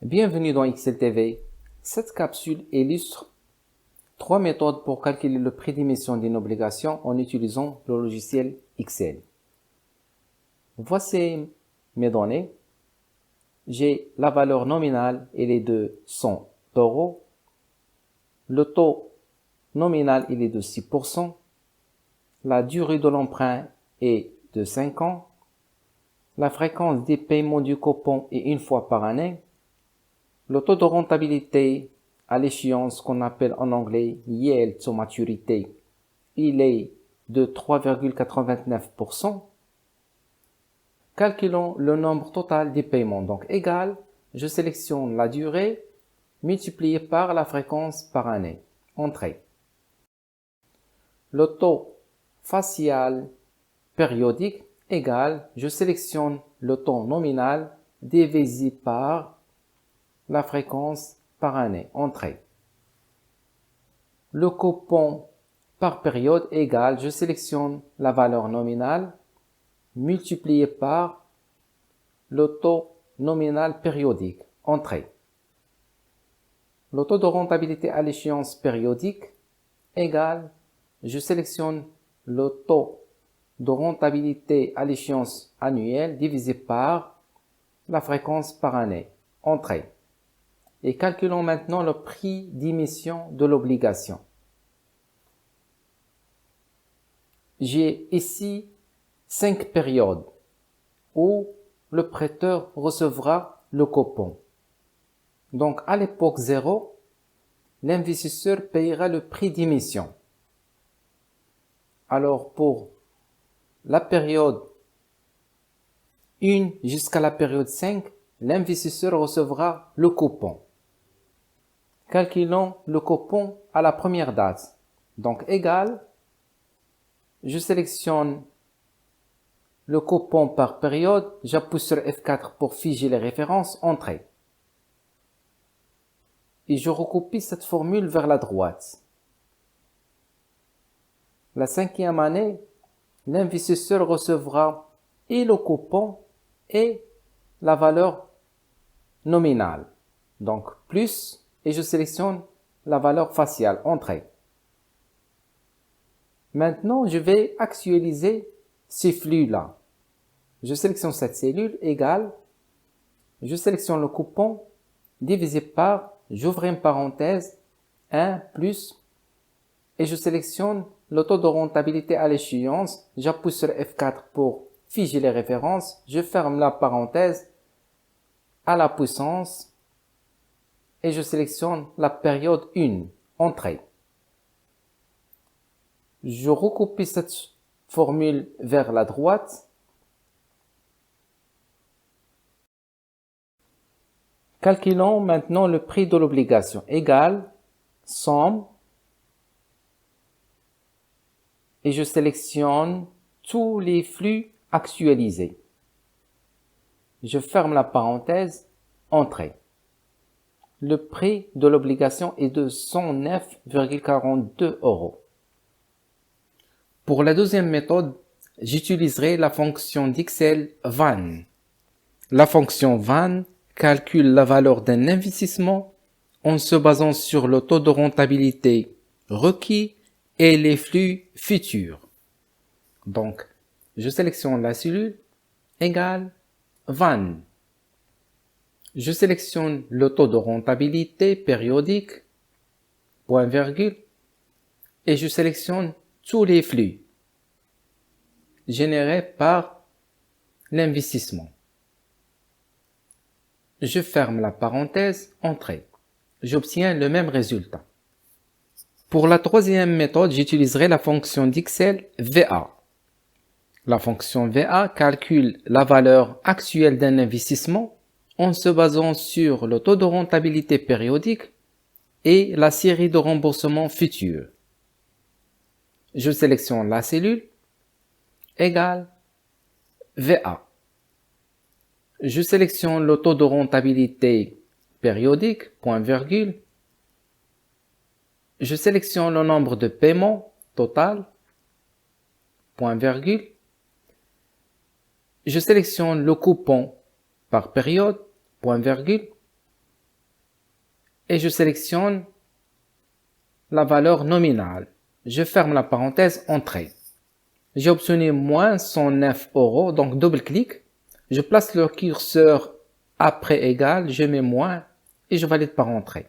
Bienvenue dans Excel TV. Cette capsule illustre 3 méthodes pour calculer le prix d'émission d'une obligation en utilisant le logiciel Excel. Voici mes données. J'ai la valeur nominale, elle est de 100 euros. Le taux nominal, il est de 6%. La durée de l'emprunt est de 5 ans. La fréquence des paiements du coupon est une fois par année. Le taux de rentabilité à l'échéance qu'on appelle en anglais Yield to Maturity, il est de 3,89%. Calculons le nombre total des paiements. Donc égal, je sélectionne la durée multipliée par la fréquence par année. Entrée. Le taux facial périodique égal, je sélectionne le taux nominal divisé par la fréquence par année. Entrée. Le coupon par période égale, je sélectionne la valeur nominale multiplié par le taux nominal périodique. Entrée. Le taux de rentabilité à l'échéance périodique égale, je sélectionne le taux de rentabilité à l'échéance annuelle divisé par la fréquence par année. Entrée. Et calculons maintenant le prix d'émission de l'obligation. J'ai ici 5 périodes où le prêteur recevra le coupon. Donc à l'époque 0, l'investisseur payera le prix d'émission. Alors pour la période 1 jusqu'à la période 5, l'investisseur recevra le coupon. Calculons le coupon à la première date. Donc égal, je sélectionne le coupon par période, j'appuie sur F4 pour figer les références, entrée. Et je recopie cette formule vers la droite. La 5e année, l'investisseur recevra et le coupon et la valeur nominale. Donc plus, et je sélectionne la valeur faciale, entrée. Maintenant, je vais actualiser ces flux-là. Je sélectionne cette cellule égale, je sélectionne le coupon divisé par, j'ouvre une parenthèse, 1 plus, et je sélectionne le taux de rentabilité à l'échéance. J'appuie sur F4 pour figer les références. Je ferme la parenthèse à la puissance et je sélectionne la période 1, entrée. Je recopie cette formule vers la droite. Calculons maintenant le prix de l'obligation égal somme et je sélectionne tous les flux actualisés. Je ferme la parenthèse, entrée. Le prix de l'obligation est de 109,42 euros. Pour la deuxième méthode, j'utiliserai la fonction d'Excel VAN. La fonction VAN calcule la valeur d'un investissement en se basant sur le taux de rentabilité requis et les flux futurs. Donc, je sélectionne la cellule égale VAN. Je sélectionne le taux de rentabilité périodique, point virgule, et je sélectionne tous les flux générés par l'investissement. Je ferme la parenthèse, entrée. J'obtiens le même résultat. Pour la troisième méthode, j'utiliserai la fonction d'Excel VA. La fonction VA calcule la valeur actuelle d'un investissement en se basant sur le taux de rentabilité périodique et la série de remboursements futurs. Je sélectionne la cellule égale VA. Je sélectionne le taux de rentabilité périodique, point virgule. Je sélectionne le nombre de paiements total, point virgule. Je sélectionne le coupon par période, point virgule. et je sélectionne la valeur nominale. Je ferme la parenthèse entrée. J'ai obtenu moins 109 €, donc double-clic. Je place le curseur après égal, je mets moins et je valide par entrée.